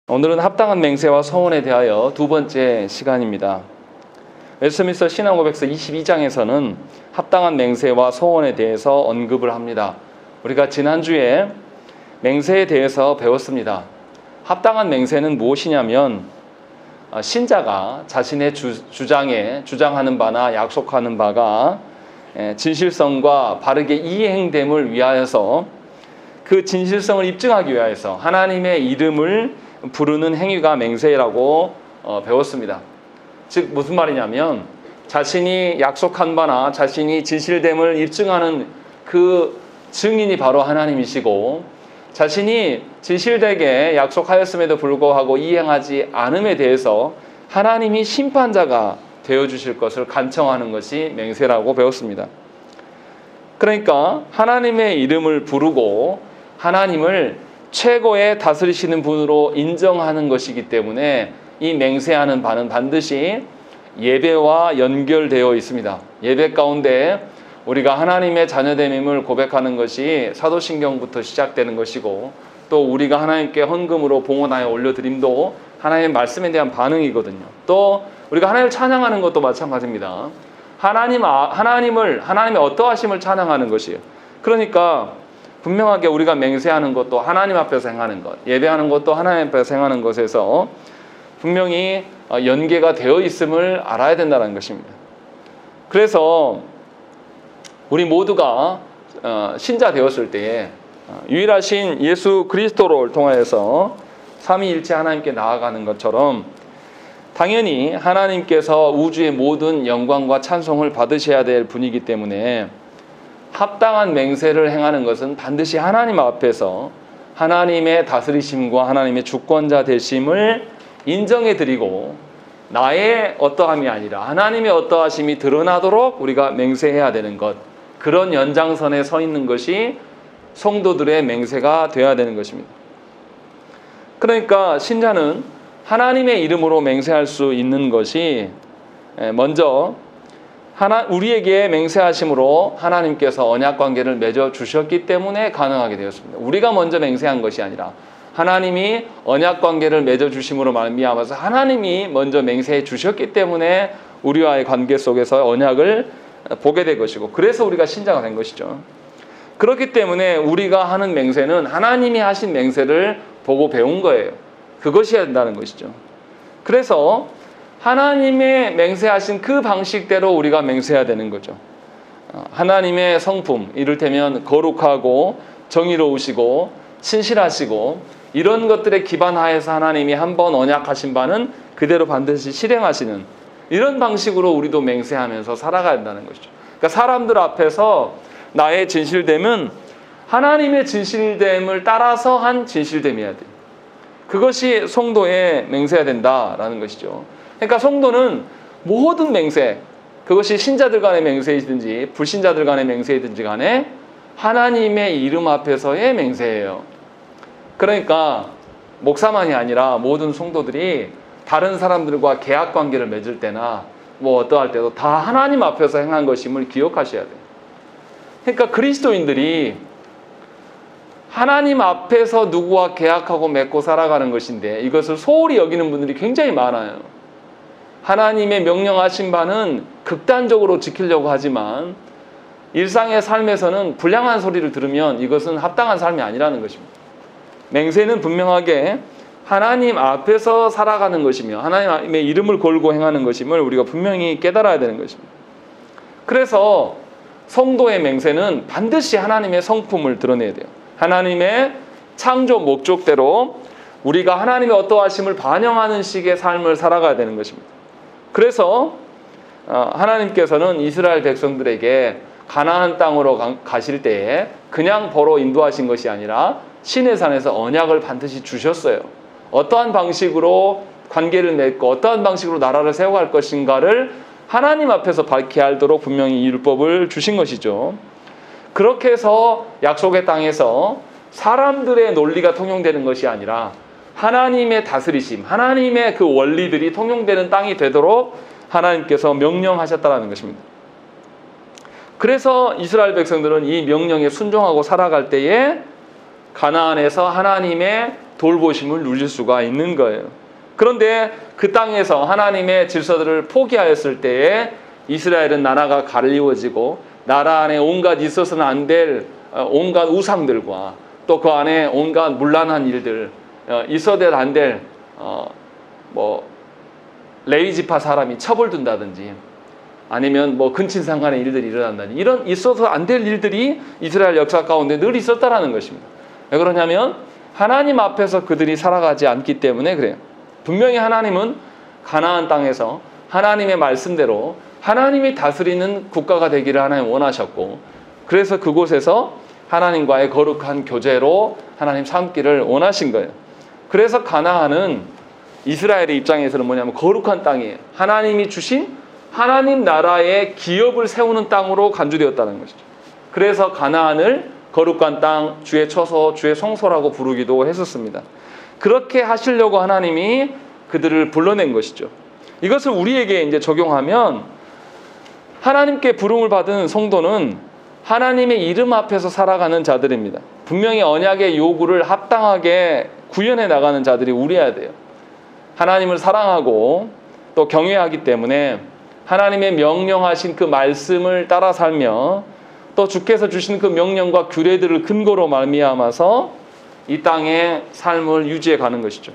오늘은 합당한 맹세와 서원에 대하여 두 번째 시간입니다. 웨스트민스터 신앙고백서 22장에서는 합당한 맹세와 서원에 대해서 언급을 합니다. 우리가 지난주에 맹세에 대해서 배웠습니다. 합당한 맹세는 무엇이냐면 신자가 자신의 주장하는 바나 약속하는 바가 진실성과 바르게 이행됨을 위하여서 그 진실성을 입증하기 위하여서 하나님의 이름을 부르는 행위가 맹세라고 배웠습니다. 즉 무슨 말이냐면 자신이 약속한 바나 자신이 진실됨을 입증하는 그 증인이 바로 하나님이시고, 자신이 진실되게 약속하였음에도 불구하고 이행하지 않음에 대해서 하나님이 심판자가 되어주실 것을 간청하는 것이 맹세라고 배웠습니다. 그러니까 하나님의 이름을 부르고 하나님을 최고의 다스리시는 분으로 인정하는 것이기 때문에 이 맹세하는 바는 반드시 예배와 연결되어 있습니다. 예배 가운데 우리가 하나님의 자녀됨임을 고백하는 것이 사도신경부터 시작되는 것이고, 또 우리가 하나님께 헌금으로 봉헌하여 올려드림도 하나님의 말씀에 대한 반응이거든요. 또 우리가 하나님을 찬양하는 것도 마찬가지입니다. 하나님의 어떠하심을 찬양하는 것이에요. 그러니까 분명하게 우리가 맹세하는 것도 하나님 앞에서 행하는 것, 예배하는 것도 하나님 앞에서 행하는 것에서 분명히 연계가 되어 있음을 알아야 된다는 것입니다. 그래서 우리 모두가 신자 되었을 때에 유일하신 예수 그리스도를 통하여서 삼위일체 하나님께 나아가는 것처럼 당연히 하나님께서 우주의 모든 영광과 찬송을 받으셔야 될 분이기 때문에 합당한 맹세를 행하는 것은 반드시 하나님 앞에서 하나님의 다스리심과 하나님의 주권자 되심을 인정해드리고 나의 어떠함이 아니라 하나님의 어떠하심이 드러나도록 우리가 맹세해야 되는 것, 그런 연장선에 서 있는 것이 성도들의 맹세가 되어야 되는 것입니다. 그러니까 신자는 하나님의 이름으로 맹세할 수 있는 것이 먼저 우리에게 맹세하심으로 하나님께서 언약관계를 맺어 주셨기 때문에 가능하게 되었습니다. 우리가 먼저 맹세한 것이 아니라 하나님이 언약관계를 맺어 주심으로 말미암아서 하나님이 먼저 맹세해 주셨기 때문에 우리와의 관계 속에서 언약을 보게 된 것이고, 그래서 우리가 신자가 된 것이죠. 그렇기 때문에 우리가 하는 맹세는 하나님이 하신 맹세를 보고 배운 거예요. 그것이어야 된다는 것이죠. 그래서 하나님의 맹세하신 그 방식대로 우리가 맹세해야 되는 거죠. 하나님의 성품, 이를테면 거룩하고 정의로우시고 신실하시고 이런 것들에 기반하여서 하나님이 한번 언약하신 바는 그대로 반드시 실행하시는 이런 방식으로 우리도 맹세하면서 살아가야 한다는 것이죠. 그러니까 사람들 앞에서 나의 진실됨은 하나님의 진실됨을 따라서 한 진실됨이어야 돼요. 그것이 성도의 맹세해야 된다라는 것이죠. 그러니까 성도는 모든 맹세, 그것이 신자들 간의 맹세이든지 불신자들 간의 맹세이든지 간에 하나님의 이름 앞에서의 맹세예요. 그러니까 목사만이 아니라 모든 성도들이 다른 사람들과 계약 관계를 맺을 때나 어떠할 때도 다 하나님 앞에서 행한 것임을 기억하셔야 돼요. 그러니까 그리스도인들이 하나님 앞에서 누구와 계약하고 맺고 살아가는 것인데 이것을 소홀히 여기는 분들이 굉장히 많아요. 하나님의 명령하신 바는 극단적으로 지키려고 하지만 일상의 삶에서는 불량한 소리를 들으면 이것은 합당한 삶이 아니라는 것입니다. 맹세는 분명하게 하나님 앞에서 살아가는 것이며 하나님의 이름을 걸고 행하는 것임을 우리가 분명히 깨달아야 되는 것입니다. 그래서 성도의 맹세는 반드시 하나님의 성품을 드러내야 돼요. 하나님의 창조 목적대로 우리가 하나님의 어떠하심을 반영하는 식의 삶을 살아가야 되는 것입니다. 그래서 하나님께서는 이스라엘 백성들에게 가나안 땅으로 가실 때에 그냥 보러 인도하신 것이 아니라 시내산에서 언약을 반드시 주셨어요. 어떠한 방식으로 관계를 맺고 어떠한 방식으로 나라를 세워갈 것인가를 하나님 앞에서 밝게 알도록 분명히 율법을 주신 것이죠. 그렇게 해서 약속의 땅에서 사람들의 논리가 통용되는 것이 아니라 하나님의 다스리심, 하나님의 그 원리들이 통용되는 땅이 되도록 하나님께서 명령하셨다는 것입니다. 그래서 이스라엘 백성들은 이 명령에 순종하고 살아갈 때에 가나안에서 하나님의 돌보심을 누릴 수가 있는 거예요. 그런데 그 땅에서 하나님의 질서들을 포기하였을 때에 이스라엘은 나라가 갈리워지고 나라 안에 온갖 있어서는 안 될 온갖 우상들과 또 그 안에 온갖 문란한 일들, 있어도 안 될 레위지파 사람이 처벌된다든지 아니면 근친상간의 일들이 일어난다든지 이런 있어서 안 될 일들이 이스라엘 역사 가운데 늘 있었다라는 것입니다. 왜 그러냐면 하나님 앞에서 그들이 살아가지 않기 때문에 그래요. 분명히 하나님은 가나안 땅에서 하나님의 말씀대로 하나님이 다스리는 국가가 되기를 하나님 원하셨고, 그래서 그곳에서 하나님과의 거룩한 교제로 하나님 삼기를 원하신 거예요. 그래서 가나안은 이스라엘의 입장에서는 뭐냐면 거룩한 땅이에요. 하나님이 주신 하나님 나라의 기업을 세우는 땅으로 간주되었다는 것이죠. 그래서 가나안을 거룩한 땅, 주의 처소, 주의 성소라고 부르기도 했었습니다. 그렇게 하시려고 하나님이 그들을 불러낸 것이죠. 이것을 우리에게 이제 적용하면 하나님께 부름을 받은 성도는 하나님의 이름 앞에서 살아가는 자들입니다. 분명히 언약의 요구를 합당하게 구현해 나가는 자들이 우리여야 돼요. 하나님을 사랑하고 또 경외하기 때문에 하나님의 명령하신 그 말씀을 따라 살며 또 주께서 주신 그 명령과 규례들을 근거로 말미암아서 이 땅의 삶을 유지해 가는 것이죠.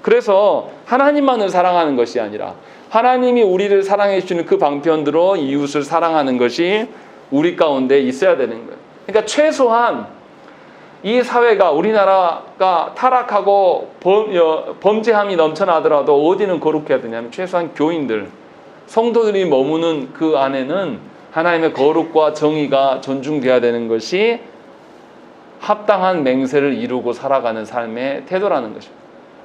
그래서 하나님만을 사랑하는 것이 아니라 하나님이 우리를 사랑해 주시는 그 방편대로 이웃을 사랑하는 것이 우리 가운데 있어야 되는 거예요. 그러니까 최소한 이 사회가 우리나라가 타락하고 범죄함이 넘쳐나더라도 어디는 거룩해야 되냐면 최소한 교인들, 성도들이 머무는 그 안에는 하나님의 거룩과 정의가 존중돼야 되는 것이 합당한 맹세를 이루고 살아가는 삶의 태도라는 것입니다.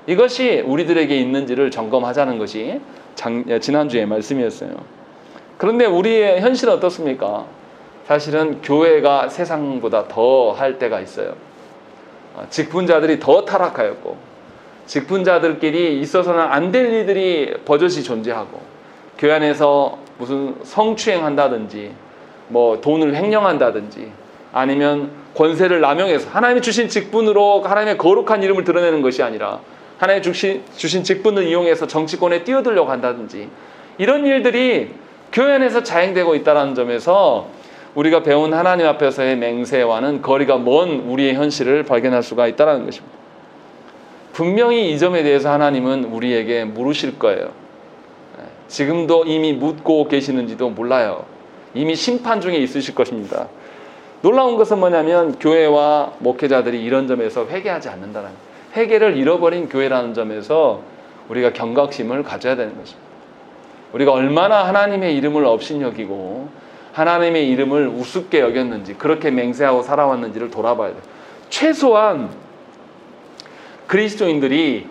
이것이 우리들에게 있는지를 점검하자는 것이 지난주의 말씀이었어요. 그런데 우리의 현실은 어떻습니까? 사실은 교회가 세상보다 더 할 때가 있어요. 직분자들이 더 타락하였고 직분자들끼리 있어서는 안 될 일들이 버젓이 존재하고 교회 안에서 무슨 성추행한다든지 돈을 횡령한다든지 아니면 권세를 남용해서 하나님이 주신 직분으로 하나님의 거룩한 이름을 드러내는 것이 아니라 하나님이 주신 직분을 이용해서 정치권에 뛰어들려고 한다든지 이런 일들이 교회 안에서 자행되고 있다는 점에서 우리가 배운 하나님 앞에서의 맹세와는 거리가 먼 우리의 현실을 발견할 수가 있다는 것입니다. 분명히 이 점에 대해서 하나님은 우리에게 물으실 거예요. 지금도 이미 묻고 계시는지도 몰라요. 이미 심판 중에 있으실 것입니다. 놀라운 것은 뭐냐면 교회와 목회자들이 이런 점에서 회개하지 않는다는 거예요. 회개를 잃어버린 교회라는 점에서 우리가 경각심을 가져야 되는 것입니다. 우리가 얼마나 하나님의 이름을 업신여기고 하나님의 이름을 우습게 여겼는지 그렇게 맹세하고 살아왔는지를 돌아봐야 돼요. 최소한 그리스도인들이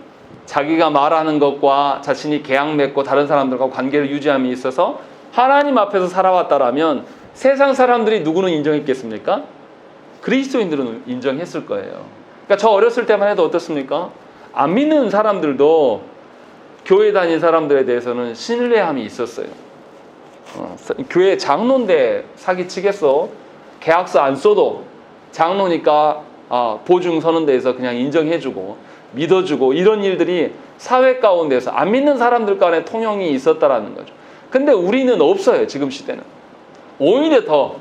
자기가 말하는 것과 자신이 계약 맺고 다른 사람들과 관계를 유지함에 있어서 하나님 앞에서 살아왔다라면 세상 사람들이 누구는 인정했겠습니까? 그리스도인들은 인정했을 거예요. 그러니까 저 어렸을 때만 해도 어떻습니까? 안 믿는 사람들도 교회 다닌 사람들에 대해서는 신뢰함이 있었어요. 교회 장로인데 사기치겠어? 계약서 안 써도 장로니까 보증 서는 데에서 그냥 인정해주고 믿어주고 이런 일들이 사회 가운데서 안 믿는 사람들 간에 통용이 있었다라는 거죠. 근데 우리는 없어요. 지금 시대는. 오히려 더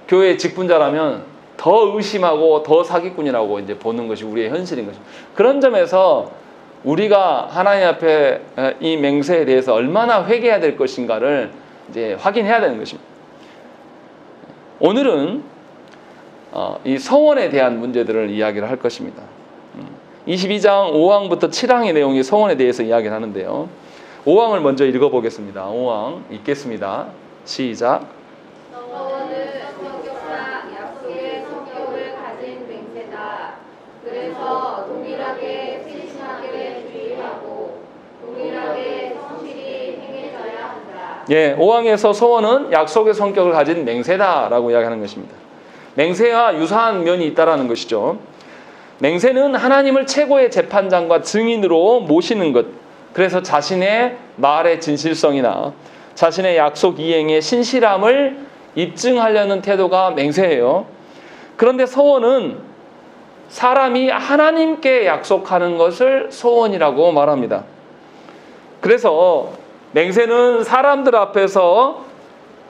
교회 직분자라면 더 의심하고 더 사기꾼이라고 이제 보는 것이 우리의 현실인 거죠. 그런 점에서 우리가 하나님 앞에 이 맹세에 대해서 얼마나 회개해야 될 것인가를 이제 확인해야 되는 것입니다. 오늘은 이 서원에 대한 문제들을 이야기를 할 것입니다. 22장 5항부터 7항의 내용이 서원에 대해서 이야기를 하는데요. 5항을 먼저 읽어보겠습니다. 5항 읽겠습니다. 시작. 서원은 성격과 약속의 성격을 가진 맹세다. 그래서 동일하게 신심하게 주의하고 동일하게 성실히 행해져야 한다. 예, 5항에서 서원은 약속의 성격을 가진 맹세다라고 이야기하는 것입니다. 맹세와 유사한 면이 있다라는 것이죠. 맹세는 하나님을 최고의 재판장과 증인으로 모시는 것. 그래서 자신의 말의 진실성이나 자신의 약속 이행의 신실함을 입증하려는 태도가 맹세예요. 그런데 서원은 사람이 하나님께 약속하는 것을 소원이라고 말합니다. 그래서 맹세는 사람들 앞에서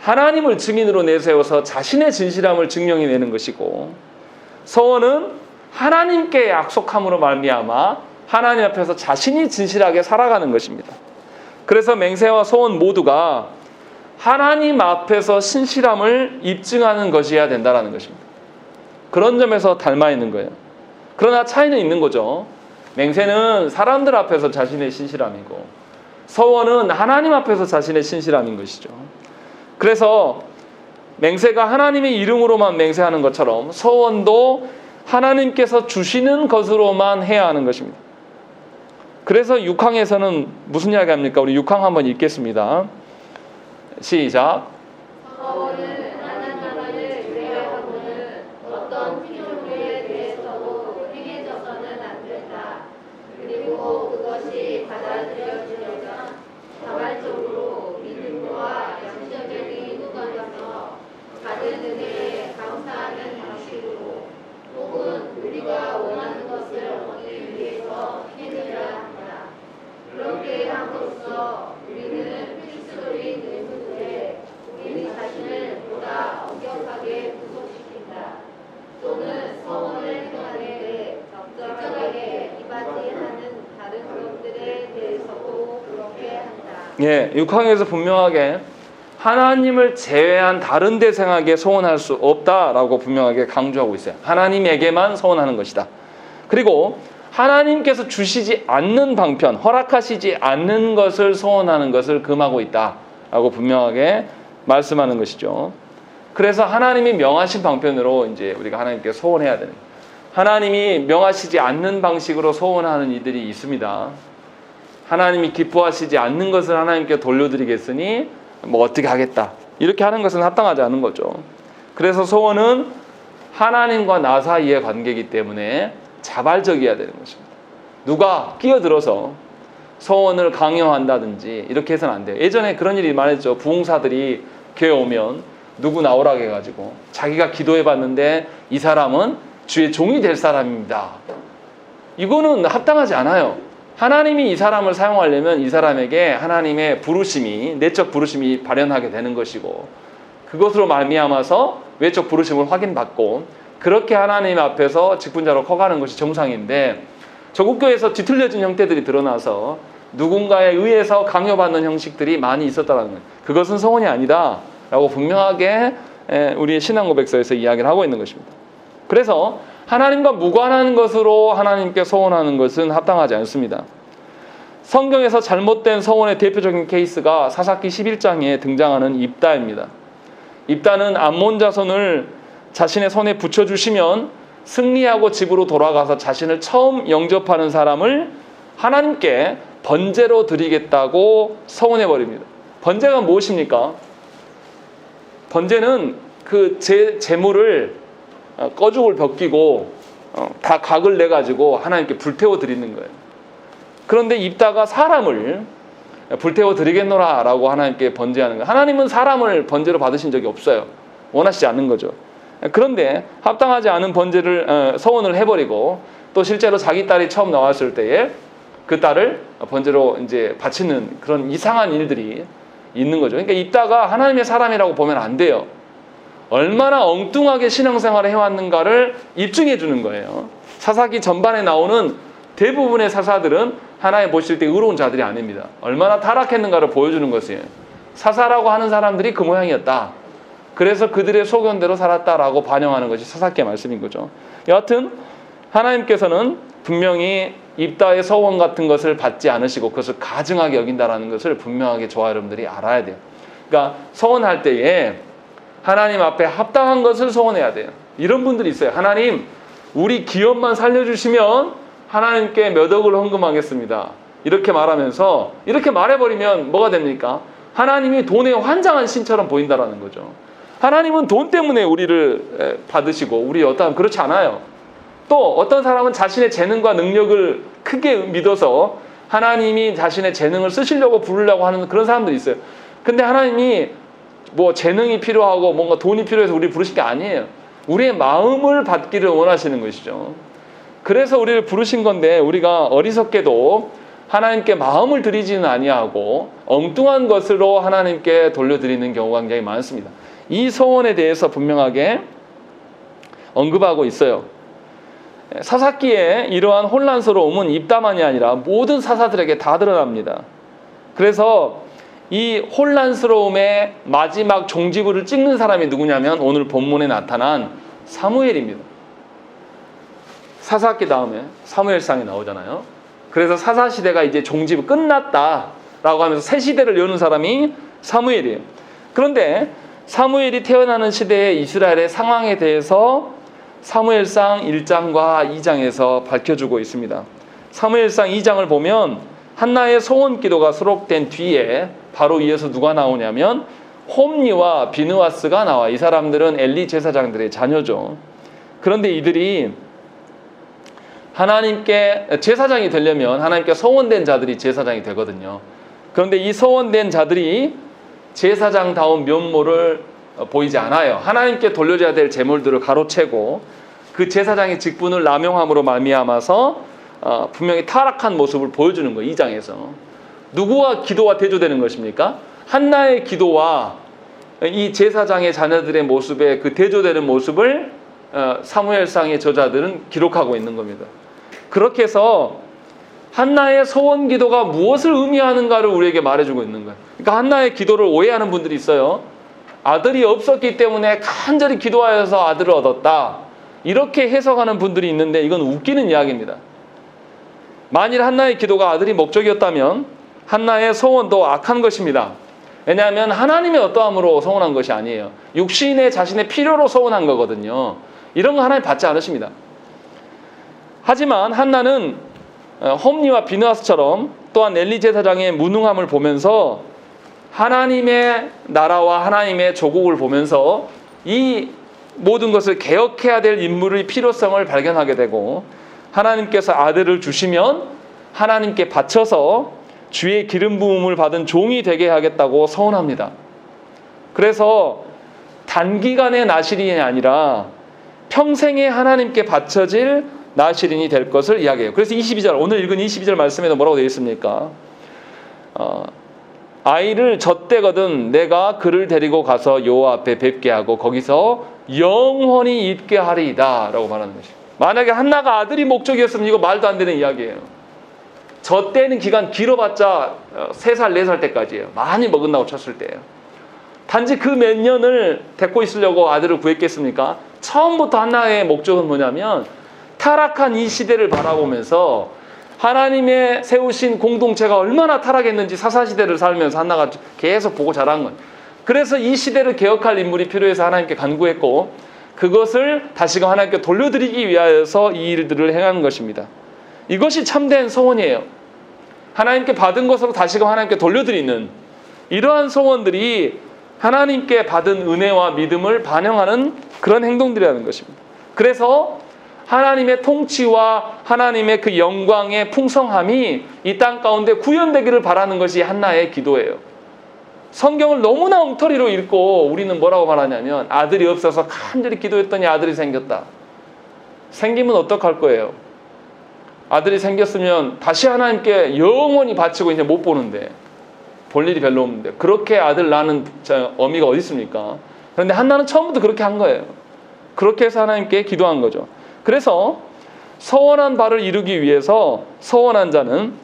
하나님을 증인으로 내세워서 자신의 진실함을 증명해내는 것이고, 소원은 하나님께 약속함으로 말미암아 하나님 앞에서 자신이 진실하게 살아가는 것입니다. 그래서 맹세와 소원 모두가 하나님 앞에서 신실함을 입증하는 것이어야 된다는 것입니다. 그런 점에서 닮아 있는 거예요. 그러나 차이는 있는 거죠. 맹세는 사람들 앞에서 자신의 신실함이고, 소원은 하나님 앞에서 자신의 신실함인 것이죠. 그래서 맹세가 하나님의 이름으로만 맹세하는 것처럼 소원도 하나님께서 주시는 것으로만 해야 하는 것입니다. 그래서 6항에서는 무슨 이야기 합니까? 우리 6항 한번 읽겠습니다. 시작. 서원은 하나님을 의뢰하고는 어떤 피조물에 대해서도 행해져서는 안 된다. 그리고 그것이 받아들여지려면 자발적으로 믿음과 양심적인 후관에서 받은 은혜에 감사하는 방식으로, 혹은 우리가 원하는 것을 얻기 위해서 행해야 한다. 그렇게 함으로써 우리는 필수적인 의무에 우리 자신을 보다 엄격하게 구속시킨다. 또는 서원을 행하되 적절하게 이바지하는 다른 것들에 대해서도 그렇게 한다. 예, 6항에서 분명하게 하나님을 제외한 다른 대상에게 소원할 수 없다라고 분명하게 강조하고 있어요. 하나님에게만 소원하는 것이다. 그리고 하나님께서 주시지 않는 방편, 허락하시지 않는 것을 소원하는 것을 금하고 있다라고 분명하게 말씀하는 것이죠. 그래서 하나님이 명하신 방편으로 이제 우리가 하나님께 소원해야 되는, 하나님이 명하시지 않는 방식으로 소원하는 이들이 있습니다. 하나님이 기뻐하시지 않는 것을 하나님께 돌려드리겠으니 뭐 어떻게 하겠다, 이렇게 하는 것은 합당하지 않은 거죠. 그래서 소원은 하나님과 나 사이의 관계이기 때문에 자발적이어야 되는 것입니다. 누가 끼어들어서 소원을 강요한다든지 이렇게 해서는 안 돼요. 예전에 그런 일이 많았죠. 부흥사들이 교회 오면 누구 나오라고 해가지고 자기가 기도해봤는데 이 사람은 주의 종이 될 사람입니다. 이거는 합당하지 않아요. 하나님이 이 사람을 사용하려면 이 사람에게 하나님의 부르심이, 내적 부르심이 발현하게 되는 것이고, 그것으로 말미암아서 외적 부르심을 확인받고 그렇게 하나님 앞에서 직분자로 커가는 것이 정상인데, 조국교회에서 뒤틀려진 형태들이 드러나서 누군가에 의해서 강요받는 형식들이 많이 있었다는 거예요. 그것은 소원이 아니다 라고 분명하게 우리의 신앙고백서에서 이야기를 하고 있는 것입니다. 그래서 하나님과 무관한 것으로 하나님께 소원하는 것은 합당하지 않습니다. 성경에서 잘못된 소원의 대표적인 케이스가 사사기 11장에 등장하는 입다입니다. 입다는 암몬 자손을 자신의 손에 붙여주시면 승리하고 집으로 돌아가서 자신을 처음 영접하는 사람을 하나님께 번제로 드리겠다고 소원해버립니다. 번제가 무엇입니까? 번제는 그 제물을 꺼죽을 벗기고 다 각을 내가지고 하나님께 불태워 드리는 거예요. 그런데 입다가 사람을 불태워 드리겠노라 라고 하나님께 번제하는 거예요. 하나님은 사람을 번제로 받으신 적이 없어요. 원하시지 않는 거죠. 그런데 합당하지 않은 번제를 소원을 해버리고, 또 실제로 자기 딸이 처음 나왔을 때에 그 딸을 번제로 이제 바치는 그런 이상한 일들이 있는 거죠. 그러니까 입다가 하나님의 사람이라고 보면 안 돼요. 얼마나 엉뚱하게 신앙생활을 해왔는가를 입증해 주는 거예요. 사사기 전반에 나오는 대부분의 사사들은 하나님 보실 때 의로운 자들이 아닙니다. 얼마나 타락했는가를 보여주는 것이에요. 사사라고 하는 사람들이 그 모양이었다. 그래서 그들의 소견대로 살았다라고 반영하는 것이 사사기의 말씀인 거죠. 여하튼 하나님께서는 분명히 입다의 소원 같은 것을 받지 않으시고 그것을 가증하게 여긴다라는 것을 분명하게 저와 여러분들이 알아야 돼요. 그러니까 소원할 때에 하나님 앞에 합당한 것을 소원해야 돼요. 이런 분들이 있어요. 하나님, 우리 기업만 살려주시면 하나님께 몇 억을 헌금하겠습니다. 이렇게 말하면서, 이렇게 말해버리면 뭐가 됩니까? 하나님이 돈에 환장한 신처럼 보인다라는 거죠. 하나님은 돈 때문에 우리를 받으시고, 우리 어떠한 그렇지 않아요. 또 어떤 사람은 자신의 재능과 능력을 크게 믿어서 하나님이 자신의 재능을 쓰시려고 부르려고 하는 그런 사람들이 있어요. 근데 하나님이 뭐 재능이 필요하고 뭔가 돈이 필요해서 우리 부르신 게 아니에요. 우리의 마음을 받기를 원하시는 것이죠. 그래서 우리를 부르신 건데 우리가 어리석게도 하나님께 마음을 드리지는 아니하고 엉뚱한 것으로 하나님께 돌려드리는 경우가 굉장히 많습니다. 이 소원에 대해서 분명하게 언급하고 있어요. 사사기에 이러한 혼란스러움은 입다만이 아니라 모든 사사들에게 다 드러납니다. 그래서 이 혼란스러움의 마지막 종지부를 찍는 사람이 누구냐면 오늘 본문에 나타난 사무엘입니다. 사사기 다음에 사무엘상이 나오잖아요. 그래서 사사시대가 이제 종지부 끝났다라고 하면서 새 시대를 여는 사람이 사무엘이에요. 그런데 사무엘이 태어나는 시대의 이스라엘의 상황에 대해서 사무엘상 1장과 2장에서 밝혀주고 있습니다. 사무엘상 2장을 보면 한나의 소원 기도가 수록된 뒤에 바로 이어서 누가 나오냐면 홈니와 비느하스가 나와. 이 사람들은 엘리 제사장들의 자녀죠. 그런데 이들이 하나님께 제사장이 되려면 하나님께 소원된 자들이 제사장이 되거든요. 그런데 이 소원된 자들이 제사장다운 면모를 보이지 않아요. 하나님께 돌려줘야 될 제물들을 가로채고 그 제사장의 직분을 남용함으로 말미암아서 분명히 타락한 모습을 보여주는 거예요. 2장에서. 누구와 기도와 대조되는 것입니까? 한나의 기도와 이 제사장의 자녀들의 모습에 그 대조되는 모습을 사무엘상의 저자들은 기록하고 있는 겁니다. 그렇게 해서 한나의 소원 기도가 무엇을 의미하는가를 우리에게 말해주고 있는 거예요. 그러니까 한나의 기도를 오해하는 분들이 있어요. 아들이 없었기 때문에 간절히 기도하여서 아들을 얻었다. 이렇게 해석하는 분들이 있는데 이건 웃기는 이야기입니다. 만일 한나의 기도가 아들이 목적이었다면 한나의 소원도 악한 것입니다. 왜냐하면 하나님의 어떠함으로 소원한 것이 아니에요. 육신의 자신의 필요로 소원한 거거든요. 이런 거 하나님 받지 않으십니다. 하지만 한나는 홈니와 비느하스처럼 또한 엘리 제사장의 무능함을 보면서 하나님의 나라와 하나님의 조국을 보면서 이 모든 것을 개혁해야 될 인물의 필요성을 발견하게 되고 하나님께서 아들을 주시면 하나님께 바쳐서 주의 기름 부음을 받은 종이 되게 하겠다고 소원합니다. 그래서 단기간의 나실인이 아니라 평생에 하나님께 바쳐질 나실인이 될 것을 이야기해요. 그래서 22절, 오늘 읽은 22절 말씀에도 뭐라고 되어 있습니까? 아이를 젖대거든 내가 그를 데리고 가서 여호와 앞에 뵙게 하고 거기서 영원히 있게 하리이다 라고 말하는 것이에요. 만약에 한나가 아들이 목적이었으면 이거 말도 안 되는 이야기예요. 젖대는 기간 길어봤자 3살, 4살 때까지예요. 많이 먹은다고 쳤을 때예요. 단지 그 몇 년을 데리고 있으려고 아들을 구했겠습니까? 처음부터 한나의 목적은 뭐냐면 타락한 이 시대를 바라보면서 하나님의 세우신 공동체가 얼마나 타락했는지 사사시대를 살면서 한나가 계속 보고 자란 거예요. 그래서 이 시대를 개혁할 인물이 필요해서 하나님께 간구했고 그것을 다시금 하나님께 돌려드리기 위하여서 이 일들을 행한 것입니다. 이것이 참된 소원이에요. 하나님께 받은 것으로 다시금 하나님께 돌려드리는 이러한 소원들이 하나님께 받은 은혜와 믿음을 반영하는 그런 행동들이라는 것입니다. 그래서 하나님의 통치와 하나님의 그 영광의 풍성함이 이 땅 가운데 구현되기를 바라는 것이 한나의 기도예요. 성경을 너무나 엉터리로 읽고 우리는 뭐라고 말하냐면 아들이 없어서 간절히 기도했더니 아들이 생겼다. 생기면 어떡할 거예요? 아들이 생겼으면 다시 하나님께 영원히 바치고 이제 못 보는데 볼 일이 별로 없는데 그렇게 아들 낳는 어미가 어디 있습니까? 그런데 한나는 처음부터 그렇게 한 거예요. 그렇게 해서 하나님께 기도한 거죠. 그래서 서원한 바를 이루기 위해서 서원한 자는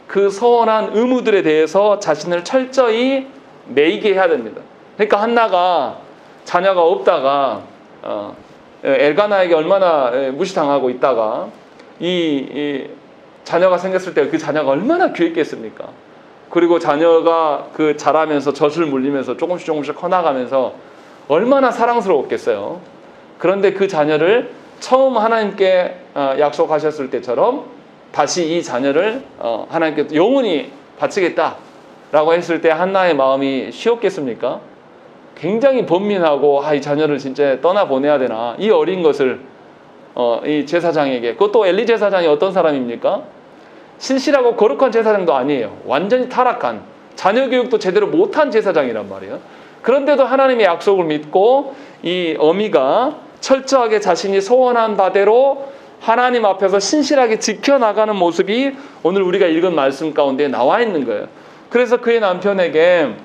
그 서원한 의무들에 대해서 자신을 철저히 매이게 해야 됩니다. 그러니까 한나가 자녀가 없다가 엘가나에게 얼마나 무시당하고 있다가 이 자녀가 생겼을 때 그 자녀가 얼마나 귀했겠습니까? 그리고 자녀가 그 자라면서 젖을 물리면서 조금씩 커나가면서 얼마나 사랑스러웠겠어요. 그런데 그 자녀를 처음 하나님께 약속하셨을 때처럼 다시 이 자녀를 하나님께 영원히 바치겠다라고 했을 때 한나의 마음이 쉬웠겠습니까? 굉장히 번민하고 이 자녀를 진짜 떠나보내야 되나, 이 어린 것을 이 제사장에게, 그것도 엘리 제사장이 어떤 사람입니까? 신실하고 거룩한 제사장도 아니에요. 완전히 타락한, 자녀 교육도 제대로 못한 제사장이란 말이에요. 그런데도 하나님의 약속을 믿고 이 어미가 철저하게 자신이 소원한 바대로 하나님 앞에서 신실하게 지켜나가는 모습이 오늘 우리가 읽은 말씀 가운데 나와 있는 거예요. 그래서 그의 남편에게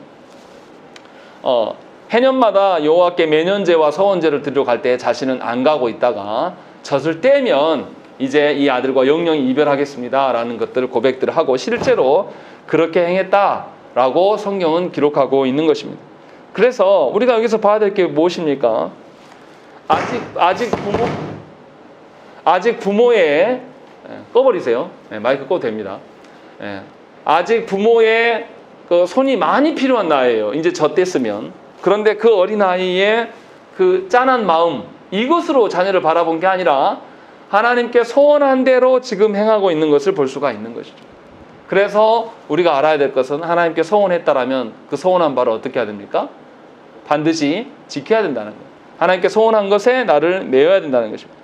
해년마다 여호와께 매년제와 서원제를 드리러 갈 때 자신은 안 가고 있다가 젖을 떼면 이제 이 아들과 영영이 이별하겠습니다 라는 것들을 고백들을 하고 실제로 그렇게 행했다라고 성경은 기록하고 있는 것입니다. 그래서 우리가 여기서 봐야 될 게 무엇입니까? 아직 부모의 꺼버리세요. 마이크 꺼도 됩니다. 아직 부모의 그 손이 많이 필요한 나이에요. 이제 젖됐으면. 그런데 그 어린아이의 그 짠한 마음, 이것으로 자녀를 바라본 게 아니라 하나님께 소원한 대로 지금 행하고 있는 것을 볼 수가 있는 것이죠. 그래서 우리가 알아야 될 것은 하나님께 소원했다라면 그 소원한 바를 어떻게 해야 됩니까? 반드시 지켜야 된다는 거예요. 하나님께 소원한 것에 나를 메어야 된다는 것입니다.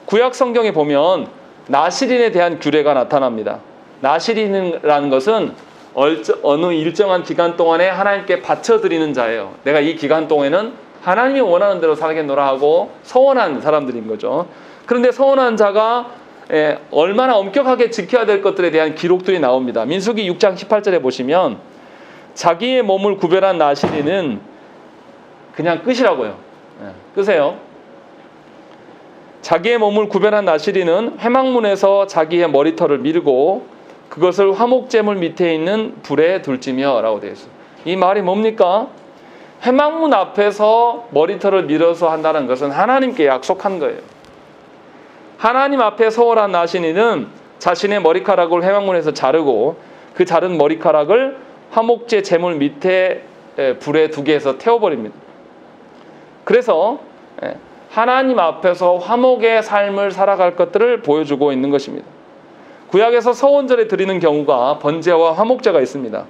구약 성경에 보면 나실인에 대한 규례가 나타납니다. 나실인이라는 것은 어느 일정한 기간 동안에 하나님께 바쳐드리는 자예요. 내가 이 기간 동안에는 하나님이 원하는 대로 살겠노라 하고 서원한 사람들인 거죠. 그런데 서원한 자가 얼마나 엄격하게 지켜야 될 것들에 대한 기록들이 나옵니다. 민수기 6장 18절에 보시면 자기의 몸을 구별한 나실인은 그냥 끝이라고요. 끄세요. 자기의 몸을 구별한 나실인은 회막문에서 자기의 머리털을 밀고 그것을 화목제물 밑에 있는 불에 둘지며 라고 되어 있어요. 이 말이 뭡니까? 회막문 앞에서 머리털을 밀어서 한다는 것은 하나님께 약속한 거예요. 하나님 앞에 소원한 나실인은 자신의 머리카락을 회막문에서 자르고 그 자른 머리카락을 화목제 제물 밑에 불에 두게 해서 태워버립니다. 그래서 하나님 앞에서 화목의 삶을 살아갈 것들을 보여주고 있는 것입니다. 구약에서 서원절에 드리는 경우가 번제와 화목제가 있습니다.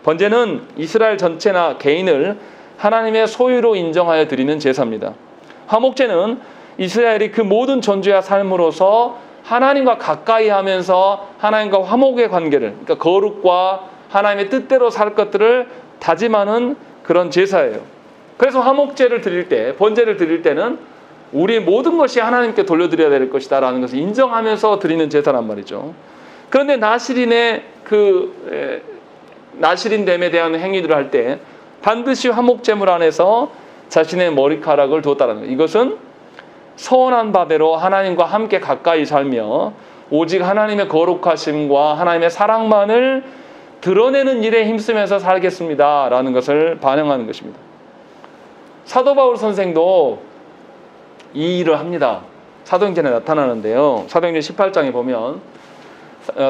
번제는 이스라엘 전체나 개인을 하나님의 소유로 인정하여 드리는 제사입니다. 화목제는 이스라엘이 그 모든 존재와 삶으로서 하나님과 가까이 하면서 하나님과 화목의 관계를, 그러니까 거룩과 하나님의 뜻대로 살 것들을 다짐하는 그런 제사예요. 그래서 화목제를 드릴 때, 번제를 드릴 때는 우리의 모든 것이 하나님께 돌려드려야 될 것이다 라는 것을 인정하면서 드리는 제사란 말이죠. 그런데 나실인의 나실인됨에 대한 행위들을 할 때 반드시 화목제물 안에서 자신의 머리카락을 두었다는 거예요. 이것은 서원한 바대로 하나님과 함께 가까이 살며 오직 하나님의 거룩하심과 하나님의 사랑만을 드러내는 일에 힘쓰면서 살겠습니다 라는 것을 반영하는 것입니다. 사도 바울 선생도 이 일을 합니다. 사도행전에 나타나는데요. 사도행전 18장에 보면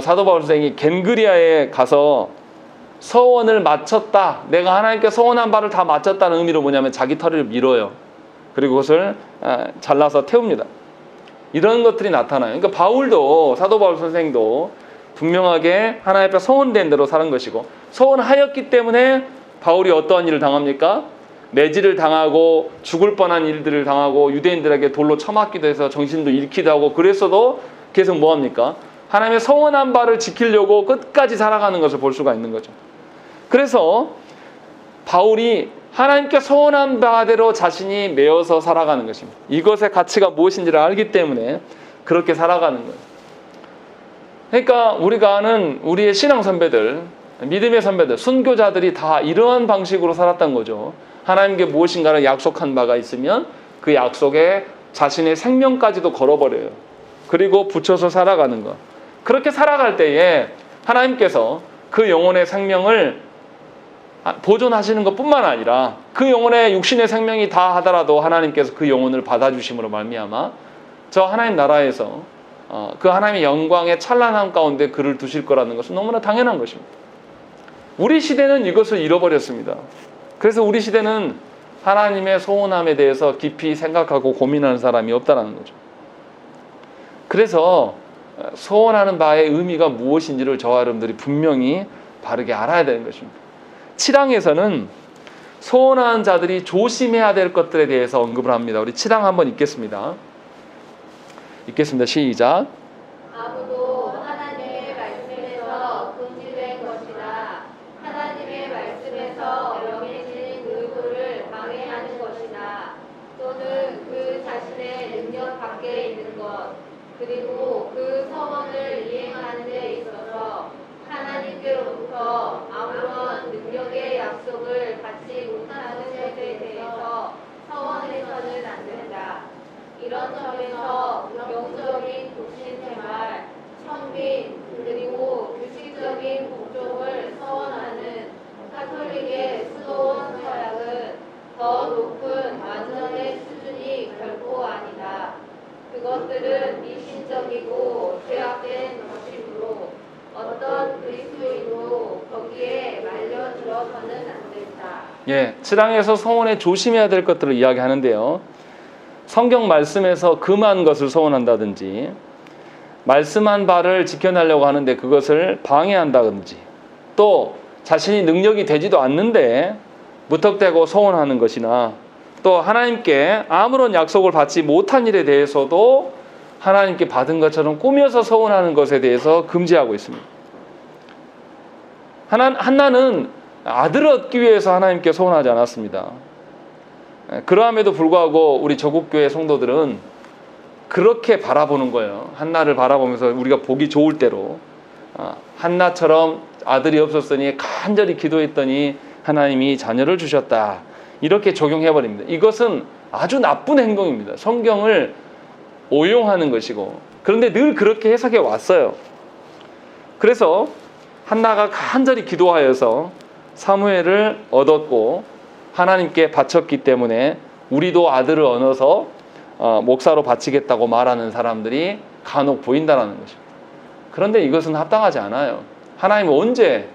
사도 바울 선생이 겐그리아에 가서 서원을 마쳤다. 내가 하나님께 서원한 바를 다 마쳤다는 의미로 뭐냐면 자기 털을 밀어요. 그리고 그것을 잘라서 태웁니다. 이런 것들이 나타나요. 그러니까 바울도, 사도 바울 선생도 분명하게 하나님 앞에 서원된 대로 사는 것이고, 서원하였기 때문에 바울이 어떠한 일을 당합니까? 매질을 당하고 죽을 뻔한 일들을 당하고 유대인들에게 돌로 쳐맞기도 해서 정신도 잃기도 하고 그랬어도 계속 뭐합니까? 하나님의 서원한 바를 지키려고 끝까지 살아가는 것을 볼 수가 있는 거죠. 그래서 바울이 하나님께 서원한 바대로 자신이 매어서 살아가는 것입니다. 이것의 가치가 무엇인지를 알기 때문에 그렇게 살아가는 거예요. 그러니까 우리가 아는 우리의 신앙 선배들, 믿음의 선배들, 순교자들이 다 이러한 방식으로 살았던 거죠. 하나님께 무엇인가를 약속한 바가 있으면 그 약속에 자신의 생명까지도 걸어버려요. 그리고 붙여서 살아가는 것. 그렇게 살아갈 때에 하나님께서 그 영혼의 생명을 보존하시는 것뿐만 아니라 그 영혼의 육신의 생명이 다 하더라도 하나님께서 그 영혼을 받아주심으로 말미암아 저 하나님 나라에서 그 하나님의 영광의 찬란함 가운데 그를 두실 거라는 것은 너무나 당연한 것입니다. 우리 시대는 이것을 잃어버렸습니다. 그래서 우리 시대는 하나님의 소원함에 대해서 깊이 생각하고 고민하는 사람이 없다는 거죠. 그래서 소원하는 바의 의미가 무엇인지를 저와 여러분들이 분명히 바르게 알아야 되는 것입니다. 7항에서는 소원하는 자들이 조심해야 될 것들에 대해서 언급을 합니다. 우리 7항 한번 읽겠습니다. 시작. 아무도 하나님의 말씀에서 금지된 것이나 하나님의 말씀에서 명해진 의도를 방해하는 것이나 또는 그 자신의 능력 밖에 있는 것 그리고 그 서원을 이행하는 데 있어서 하나님께로부터 아무런 능력의 약속을 받지 못하는 것에 대해서 서원해서는 안 된다. 이런 점에서 영적인 독신생활, 청빈, 그리고 규칙적인 복종을 서원하는 가톨릭의 수도원 서약은 더 높은 완전의 수준이 결코 아니다. 그것들은 미신적이고 죄악된 것이므로 어떤 그리스도인도 거기에 말려들어서는 안 된다. 예, 7항에서 서원에 조심해야 될 것들을 이야기하는데요. 성경 말씀에서 금한 것을 서원한다든지 말씀한 바를 지켜내려고 하는데 그것을 방해한다든지 또 자신이 능력이 되지도 않는데 무턱대고 서원하는 것이나 또 하나님께 아무런 약속을 받지 못한 일에 대해서도 하나님께 받은 것처럼 꾸며서 서원하는 것에 대해서 금지하고 있습니다. 한나는 아들을 얻기 위해서 하나님께 서원하지 않았습니다. 그러함에도 불구하고 우리 조국교회 성도들은 그렇게 바라보는 거예요. 한나를 바라보면서 우리가 보기 좋을 대로 한나처럼 아들이 없었으니 간절히 기도했더니 하나님이 자녀를 주셨다. 이렇게 적용해버립니다. 이것은 아주 나쁜 행동입니다. 성경을 오용하는 것이고 그런데 늘 그렇게 해석해 왔어요. 그래서 한나가 간절히 기도하여서 사무엘을 얻었고 하나님께 바쳤기 때문에 우리도 아들을 얻어서 목사로 바치겠다고 말하는 사람들이 간혹 보인다는 것입니다. 그런데 이것은 합당하지 않아요. 하나님은 언제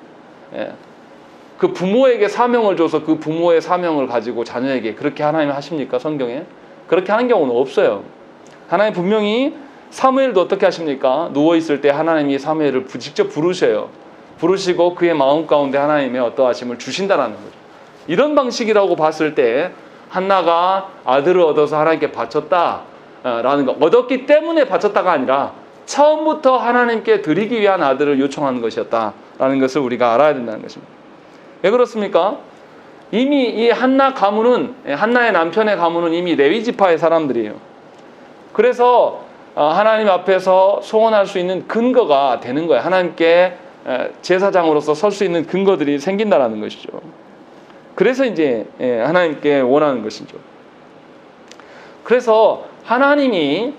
그 부모에게 사명을 줘서 그 부모의 사명을 가지고 자녀에게 그렇게 하나님이 하십니까? 성경에? 그렇게 하는 경우는 없어요. 하나님 분명히 사무엘도 어떻게 하십니까? 누워있을 때 하나님이 사무엘을 직접 부르셔요. 부르시고 그의 마음 가운데 하나님의 어떠하심을 주신다는 거죠. 이런 방식이라고 봤을 때 한나가 아들을 얻어서 하나님께 바쳤다라는 거, 얻었기 때문에 바쳤다가 아니라 처음부터 하나님께 드리기 위한 아들을 요청하는 것이었다라는 것을 우리가 알아야 된다는 것입니다. 왜 그렇습니까? 이미 이 한나 가문은, 한나의 남편의 가문은 이미 레위 지파의 사람들이에요. 그래서 하나님 앞에서 소원할 수 있는 근거가 되는 거예요. 하나님께 제사장으로서 설 수 있는 근거들이 생긴다는 것이죠. 그래서 이제 하나님께 원하는 것이죠. 그래서 하나님이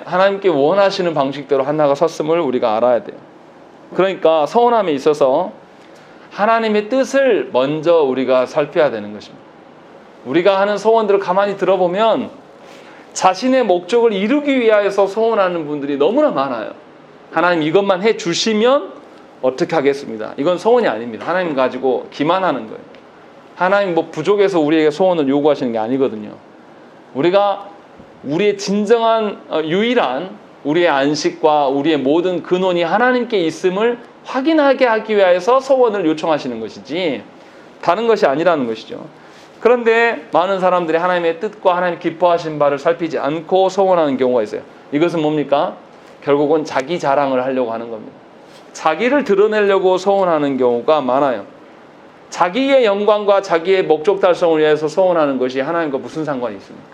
하나님께 원하시는 방식대로 한나가 섰음을 우리가 알아야 돼요. 그러니까 서원함에 있어서 하나님의 뜻을 먼저 우리가 살펴야 되는 것입니다. 우리가 하는 소원들을 가만히 들어보면 자신의 목적을 이루기 위하여서 소원하는 분들이 너무나 많아요. 하나님 이것만 해 주시면 어떻게 하겠습니다. 이건 소원이 아닙니다. 하나님 가지고 기만하는 거예요. 하나님 뭐 부족해서 우리에게 소원을 요구하시는 게 아니거든요. 우리가 우리의 진정한 유일한 우리의 안식과 우리의 모든 근원이 하나님께 있음을 확인하게 하기 위해서 소원을 요청하시는 것이지 다른 것이 아니라는 것이죠. 그런데 많은 사람들이 하나님의 뜻과 하나님 기뻐하신 바를 살피지 않고 소원하는 경우가 있어요. 이것은 뭡니까? 결국은 자기 자랑을 하려고 하는 겁니다. 자기를 드러내려고 소원하는 경우가 많아요. 자기의 영광과 자기의 목적 달성을 위해서 소원하는 것이 하나님과 무슨 상관이 있습니까?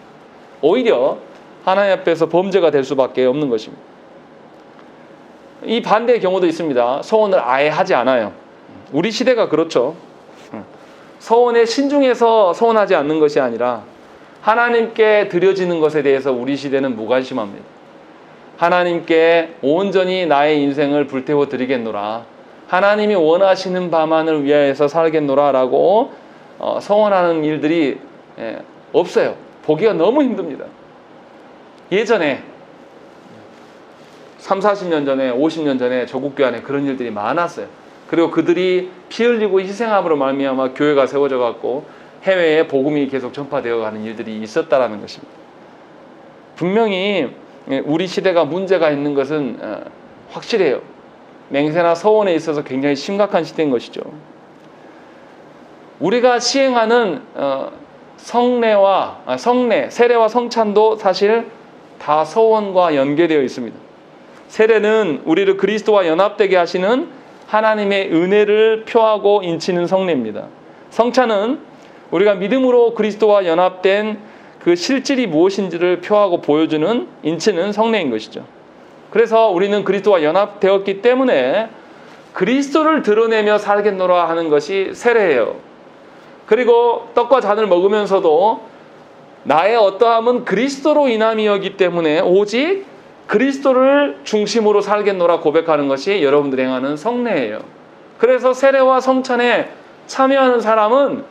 오히려 하나님 앞에서 범죄가 될 수밖에 없는 것입니다. 이 반대의 경우도 있습니다. 소원을 아예 하지 않아요. 우리 시대가 그렇죠. 소원에 신중해서 소원하지 않는 것이 아니라 하나님께 드려지는 것에 대해서 우리 시대는 무관심합니다. 하나님께 온전히 나의 인생을 불태워 드리겠노라. 하나님이 원하시는 바만을 위하여서 살겠노라 라고 소원하는 일들이 없어요. 보기가 너무 힘듭니다. 예전에 30-40년 전에 50년 전에 조국교회 안에 그런 일들이 많았어요. 그리고 그들이 피 흘리고 희생함으로 말미암아 교회가 세워져 갖고 해외에 복음이 계속 전파되어 가는 일들이 있었다라는 것입니다. 분명히 우리 시대가 문제가 있는 것은 확실해요. 맹세나 서원에 있어서 굉장히 심각한 시대인 것이죠. 우리가 시행하는 성례, 세례와 성찬도 사실 다 서원과 연계되어 있습니다. 세례는 우리를 그리스도와 연합되게 하시는 하나님의 은혜를 표하고 인치는 성례입니다. 성찬은 우리가 믿음으로 그리스도와 연합된 그 실질이 무엇인지를 표하고 보여주는 인치는 성례인 것이죠. 그래서 우리는 그리스도와 연합되었기 때문에 그리스도를 드러내며 살겠노라 하는 것이 세례예요. 그리고 떡과 잔을 먹으면서도 나의 어떠함은 그리스도로 인함이었기 때문에 오직 그리스도를 중심으로 살겠노라 고백하는 것이 여러분들이 행하는 성례예요. 그래서 세례와 성찬에 참여하는 사람은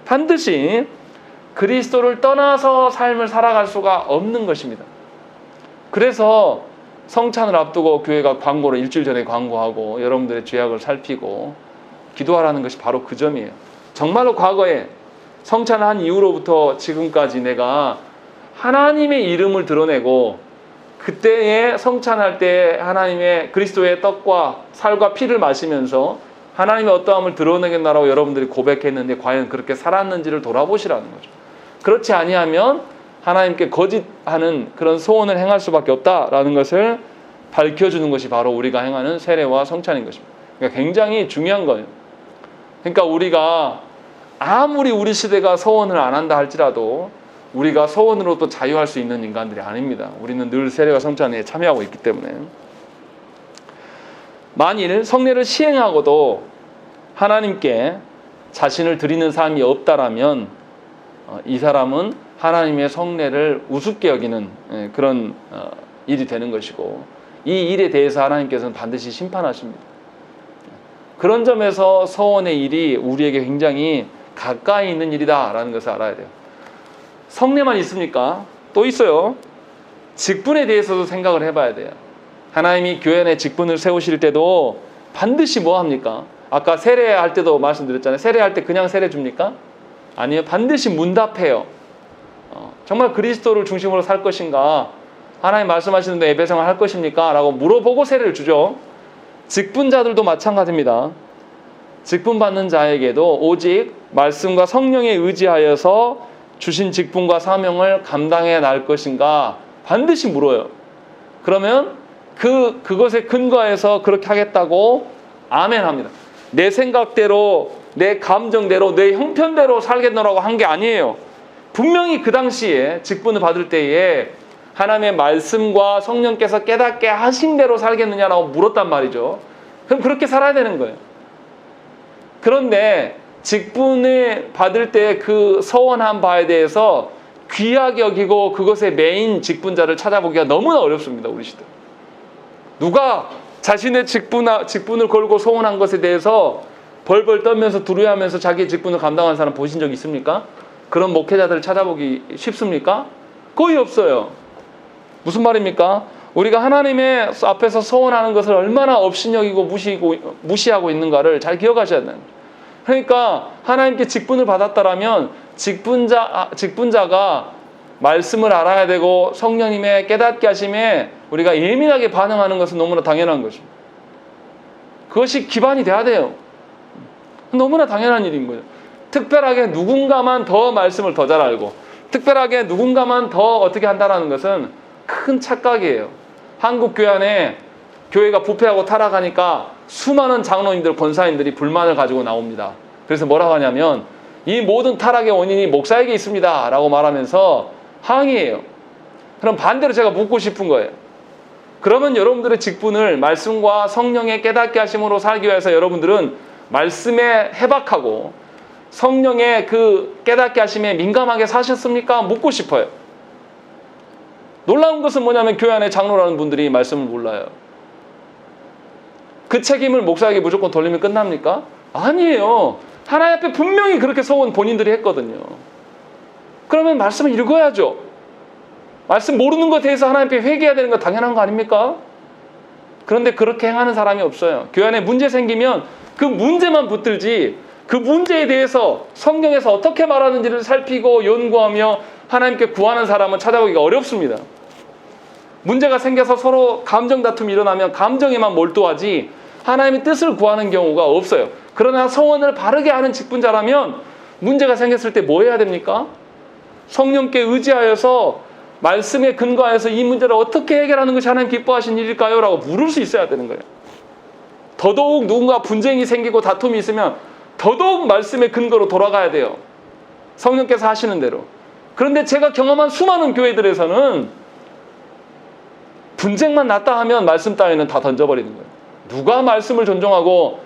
반드시 그리스도를 떠나서 삶을 살아갈 수가 없는 것입니다. 그래서 성찬을 앞두고 교회가 광고를 일주일 전에 광고하고 여러분들의 죄악을 살피고 기도하라는 것이 바로 그 점이에요. 정말로 과거에 성찬을 한 이후로부터 지금까지 내가 하나님의 이름을 드러내고 그때에 성찬할 때 하나님의 그리스도의 떡과 살과 피를 마시면서 하나님의 어떠함을 드러내겠나라고 여러분들이 고백했는데 과연 그렇게 살았는지를 돌아보시라는 거죠. 그렇지 아니하면 하나님께 거짓하는 그런 소원을 행할 수밖에 없다라는 것을 밝혀주는 것이 바로 우리가 행하는 세례와 성찬인 것입니다. 그러니까 굉장히 중요한 거예요. 그러니까 우리가 아무리 우리 시대가 소원을 안 한다 할지라도 우리가 소원으로 또 자유할 수 있는 인간들이 아닙니다. 우리는 늘 세례와 성찬에 참여하고 있기 때문에. 만일 성례를 시행하고도 하나님께 자신을 드리는 삶이 없다라면 이 사람은 하나님의 성례를 우습게 여기는 그런 일이 되는 것이고 이 일에 대해서 하나님께서는 반드시 심판하십니다. 그런 점에서 서원의 일이 우리에게 굉장히 가까이 있는 일이다라는 것을 알아야 돼요. 성례만 있습니까? 또 있어요. 직분에 대해서도 생각을 해봐야 돼요. 하나님이 교회 안에 직분을 세우실 때도 반드시 뭐 합니까? 아까 세례할 때도 말씀드렸잖아요. 세례할 때 그냥 세례 줍니까? 아니요. 반드시 문답해요. 정말 그리스도를 중심으로 살 것인가? 하나님 말씀하시는데 예배생활 할 것입니까? 라고 물어보고 세례를 주죠. 직분자들도 마찬가지입니다. 직분 받는 자에게도 오직 말씀과 성령에 의지하여서 주신 직분과 사명을 감당해 날 것인가? 반드시 물어요. 그러면 그것에 근거해서 그렇게 하겠다고 아멘 합니다. 내 생각대로, 내 감정대로, 내 형편대로 살겠노라고 한 게 아니에요. 분명히 그 당시에 직분을 받을 때에 하나님의 말씀과 성령께서 깨닫게 하신 대로 살겠느냐라고 물었단 말이죠. 그럼 그렇게 살아야 되는 거예요. 그런데 직분을 받을 때 그 서원한 바에 대해서 귀하게 여기고 그것의 메인 직분자를 찾아보기가 너무나 어렵습니다. 우리 시대. 누가 자신의 직분을 걸고 소원한 것에 대해서 벌벌 떨면서 두려워하면서 자기의 직분을 감당하는 사람 보신 적 있습니까? 그런 목회자들을 찾아보기 쉽습니까? 거의 없어요. 무슨 말입니까? 우리가 하나님의 앞에서 소원하는 것을 얼마나 업신여기고 무시하고 있는가를 잘 기억하셔야 돼요. 그러니까 하나님께 직분을 받았다라면 직분자가 말씀을 알아야 되고 성령님의 깨닫게 하심에 우리가 예민하게 반응하는 것은 너무나 당연한 것입니다. 그것이 기반이 돼야 돼요. 너무나 당연한 일인 거예요. 특별하게 누군가만 더 말씀을 더 잘 알고 특별하게 누군가만 더 어떻게 한다는 것은 큰 착각이에요. 한국 교회 안에 교회가 부패하고 타락하니까 수많은 장로님들, 권사님들이 불만을 가지고 나옵니다. 그래서 뭐라고 하냐면 이 모든 타락의 원인이 목사에게 있습니다 라고 말하면서 항의해요. 그럼 반대로 제가 묻고 싶은 거예요. 그러면 여러분들의 직분을 말씀과 성령의 깨닫게 하심으로 살기 위해서 여러분들은 말씀에 해박하고 성령의 그 깨닫게 하심에 민감하게 사셨습니까? 묻고 싶어요. 놀라운 것은 뭐냐면 교회 안에 장로라는 분들이 말씀을 몰라요. 그 책임을 목사에게 무조건 돌리면 끝납니까? 아니에요. 하나님 앞에 분명히 그렇게 소원 본인들이 했거든요. 그러면 말씀을 읽어야죠. 말씀 모르는 것에 대해서 하나님 앞에 회개해야 되는 거 당연한 거 아닙니까? 그런데 그렇게 행하는 사람이 없어요. 교회 안에 문제 생기면 그 문제만 붙들지 그 문제에 대해서 성경에서 어떻게 말하는지를 살피고 연구하며 하나님께 구하는 사람은 찾아보기가 어렵습니다. 문제가 생겨서 서로 감정 다툼이 일어나면 감정에만 몰두하지 하나님의 뜻을 구하는 경우가 없어요. 그러나 서원을 바르게 하는 직분자라면 문제가 생겼을 때 뭐 해야 됩니까? 성령께 의지하여서 말씀에 근거하여서 이 문제를 어떻게 해결하는 것이 하나님 기뻐하신 일일까요? 라고 물을 수 있어야 되는 거예요. 더더욱 누군가 분쟁이 생기고 다툼이 있으면 더더욱 말씀의 근거로 돌아가야 돼요. 성령께서 하시는 대로. 그런데 제가 경험한 수많은 교회들에서는 분쟁만 났다 하면 말씀 따위는 다 던져버리는 거예요. 누가 말씀을 존중하고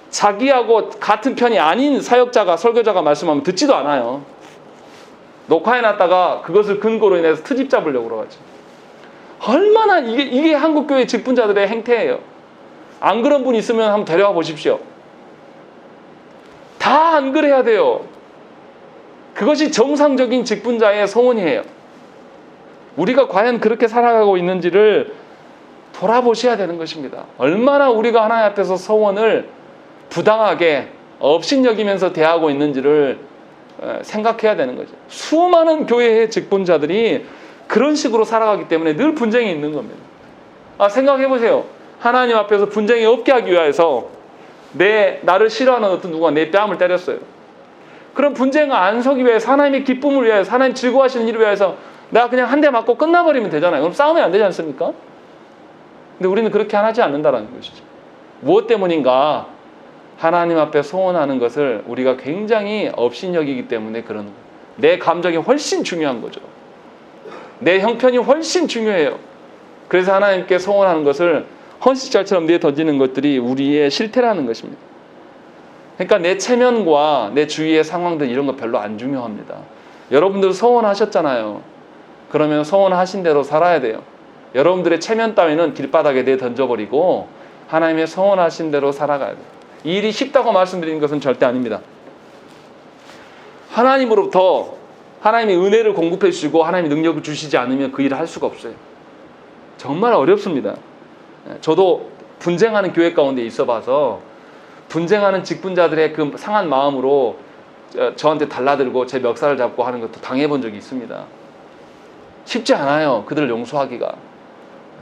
자기하고 같은 편이 아닌 사역자가, 설교자가 말씀하면 듣지도 않아요. 녹화해놨다가 그것을 근거로 인해서 트집 잡으려고 그러지. 얼마나 이게 한국교회 직분자들의 행태예요. 안 그런 분 있으면 한번 데려와 보십시오. 다 안 그래야 돼요. 그것이 정상적인 직분자의 소원이에요. 우리가 과연 그렇게 살아가고 있는지를 돌아보셔야 되는 것입니다. 얼마나 우리가 하나님 앞에서 소원을 부당하게 업신여기면서 대하고 있는지를 생각해야 되는 거죠. 수많은 교회의 직분자들이 그런 식으로 살아가기 때문에 늘 분쟁이 있는 겁니다. 생각해 보세요. 하나님 앞에서 분쟁이 없게 하기 위해서 나를 싫어하는 어떤 누가 내 뺨을 때렸어요. 그럼 분쟁을 안 서기 위해서, 하나님의 기쁨을 위해서, 하나님 즐거워하시는 일을 위해서 내가 그냥 한 대 맞고 끝나버리면 되잖아요. 그럼 싸우면 안 되지 않습니까? 근데 우리는 그렇게 하지 않는다는 것이죠. 무엇 때문인가? 하나님 앞에 소원하는 것을 우리가 굉장히 업신여기기 때문에 그러는 거예요. 내 감정이 훨씬 중요한 거죠. 내 형편이 훨씬 중요해요. 그래서 하나님께 소원하는 것을 헌신자처럼 내던지는 것들이 우리의 실태라는 것입니다. 그러니까 내 체면과 내 주위의 상황들 이런 거 별로 안 중요합니다. 여러분들 소원하셨잖아요. 그러면 소원하신 대로 살아야 돼요. 여러분들의 체면 따위는 길바닥에 내던져버리고 하나님의 소원하신 대로 살아가야 돼요. 이 일이 쉽다고 말씀드리는 것은 절대 아닙니다. 하나님으로부터 하나님의 은혜를 공급해 주시고 하나님의 능력을 주시지 않으면 그 일을 할 수가 없어요. 정말 어렵습니다. 저도 분쟁하는 교회 가운데 있어 봐서 분쟁하는 직분자들의 그 상한 마음으로 저한테 달라들고 제 멱살을 잡고 하는 것도 당해본 적이 있습니다. 쉽지 않아요. 그들을 용서하기가.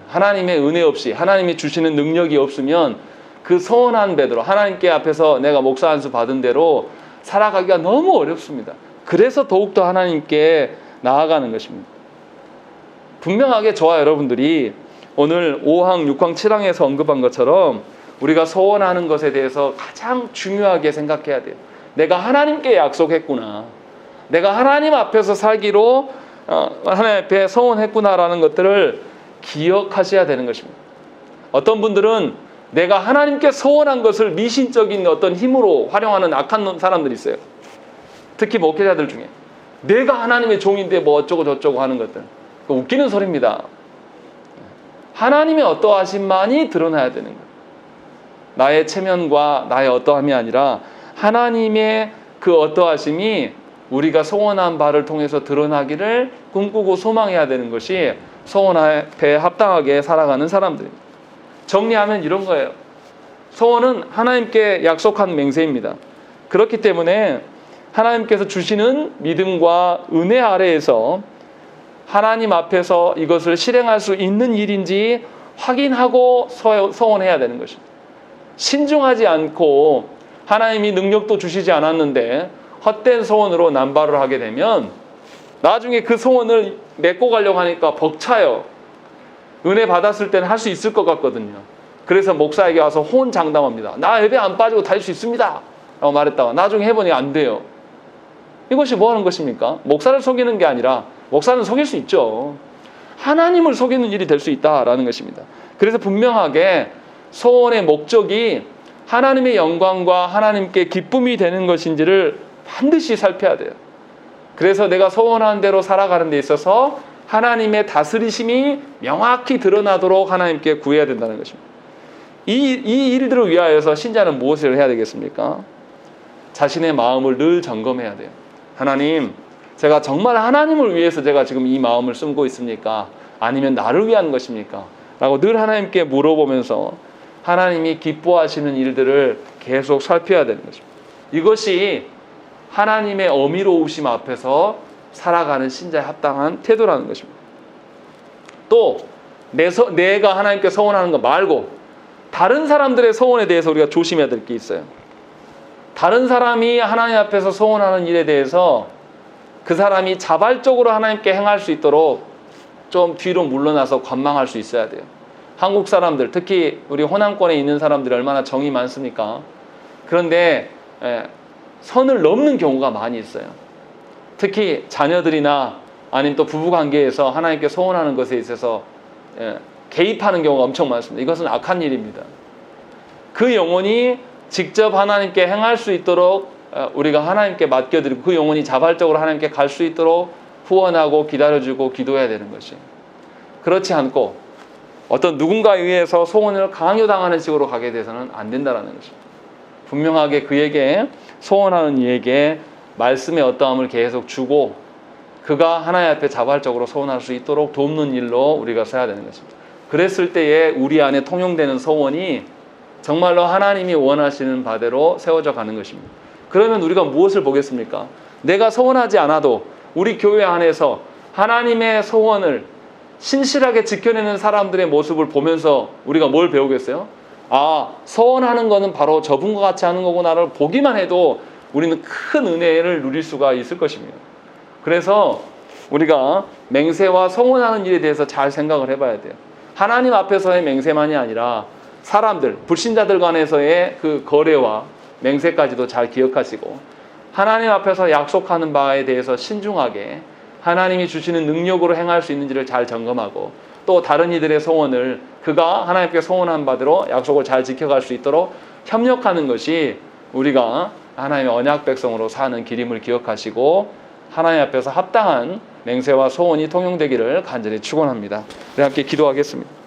하나님의 은혜 없이, 하나님이 주시는 능력이 없으면 그 소원한 대로, 하나님께 앞에서 내가 목사 안수 받은 대로 살아가기가 너무 어렵습니다. 그래서 더욱더 하나님께 나아가는 것입니다. 분명하게 저와 여러분들이 오늘 5항, 6항, 7항에서 언급한 것처럼 우리가 소원하는 것에 대해서 가장 중요하게 생각해야 돼요. 내가 하나님께 약속했구나. 내가 하나님 앞에서 살기로 하나님 앞에 소원했구나라는 것들을 기억하셔야 되는 것입니다. 어떤 분들은 내가 하나님께 소원한 것을 미신적인 어떤 힘으로 활용하는 악한 사람들이 있어요. 특히 목회자들 중에 내가 하나님의 종인데 뭐 어쩌고 저쩌고 하는 것들, 웃기는 소리입니다. 하나님의 어떠하심만이 드러나야 되는 거예요. 나의 체면과 나의 어떠함이 아니라 하나님의 그 어떠하심이 우리가 소원한 바를 통해서 드러나기를 꿈꾸고 소망해야 되는 것이 소원 앞에 합당하게 살아가는 사람들입니다. 정리하면 이런 거예요. 소원은 하나님께 약속한 맹세입니다. 그렇기 때문에 하나님께서 주시는 믿음과 은혜 아래에서 하나님 앞에서 이것을 실행할 수 있는 일인지 확인하고 소원해야 되는 것입니다. 신중하지 않고 하나님이 능력도 주시지 않았는데 헛된 소원으로 남발을 하게 되면 나중에 그 소원을 메꿔 가려고 하니까 벅차요. 은혜 받았을 때는 할 수 있을 것 같거든요. 그래서 목사에게 와서 호언장담합니다. 나 예배 안 빠지고 다닐 수 있습니다 라고 말했다가 나중에 해보니 안 돼요. 이것이 뭐 하는 것입니까? 목사를 속이는 게 아니라, 목사는 속일 수 있죠. 하나님을 속이는 일이 될 수 있다라는 것입니다. 그래서 분명하게 소원의 목적이 하나님의 영광과 하나님께 기쁨이 되는 것인지를 반드시 살펴야 돼요. 그래서 내가 소원한 대로 살아가는 데 있어서 하나님의 다스리심이 명확히 드러나도록 하나님께 구해야 된다는 것입니다. 이 일들을 위하여서 신자는 무엇을 해야 되겠습니까? 자신의 마음을 늘 점검해야 돼요. 하나님, 제가 정말 하나님을 위해서 제가 지금 이 마음을 쓰고 있습니까? 아니면 나를 위한 것입니까? 라고 늘 하나님께 물어보면서 하나님이 기뻐하시는 일들을 계속 살펴야 되는 것입니다. 이것이 하나님의 어미로우심 앞에서 살아가는 신자의 합당한 태도라는 것입니다. 또 내가 하나님께 소원하는 거 말고 다른 사람들의 소원에 대해서 우리가 조심해야 될 게 있어요. 다른 사람이 하나님 앞에서 소원하는 일에 대해서 그 사람이 자발적으로 하나님께 행할 수 있도록 좀 뒤로 물러나서 관망할 수 있어야 돼요. 한국 사람들, 특히 우리 호남권에 있는 사람들이 얼마나 정이 많습니까? 그런데 선을 넘는 경우가 많이 있어요. 특히 자녀들이나 아니면 또 부부관계에서 하나님께 소원하는 것에 있어서 개입하는 경우가 엄청 많습니다. 이것은 악한 일입니다. 그 영혼이 직접 하나님께 행할 수 있도록 우리가 하나님께 맡겨드리고 그 영혼이 자발적으로 하나님께 갈 수 있도록 후원하고 기다려주고 기도해야 되는 것이, 그렇지 않고 어떤 누군가에 의해서 소원을 강요당하는 식으로 가게 돼서는 안 된다는 것입니다. 분명하게 그에게 소원하는 이에게 말씀의 어떠함을 계속 주고 그가 하나님 앞에 자발적으로 소원할 수 있도록 돕는 일로 우리가 써야 되는 것입니다. 그랬을 때에 우리 안에 통용되는 소원이 정말로 하나님이 원하시는 바대로 세워져 가는 것입니다. 그러면 우리가 무엇을 보겠습니까? 내가 소원하지 않아도 우리 교회 안에서 하나님의 소원을 신실하게 지켜내는 사람들의 모습을 보면서 우리가 뭘 배우겠어요? 아, 소원하는 거는 바로 저분과 같이 하는 거구나를 보기만 해도 우리는 큰 은혜를 누릴 수가 있을 것입니다. 그래서 우리가 맹세와 소원하는 일에 대해서 잘 생각을 해봐야 돼요. 하나님 앞에서의 맹세만이 아니라 사람들, 불신자들 간에서의 그 거래와 맹세까지도 잘 기억하시고 하나님 앞에서 약속하는 바에 대해서 신중하게 하나님이 주시는 능력으로 행할 수 있는지를 잘 점검하고 또 다른 이들의 소원을 그가 하나님께 소원한 바대로 약속을 잘 지켜갈 수 있도록 협력하는 것이 우리가 하나님의 언약 백성으로 사는 길임을 기억하시고 하나님 앞에서 합당한 맹세와 소원이 통용되기를 간절히 축원합니다. 우리 함께 기도하겠습니다.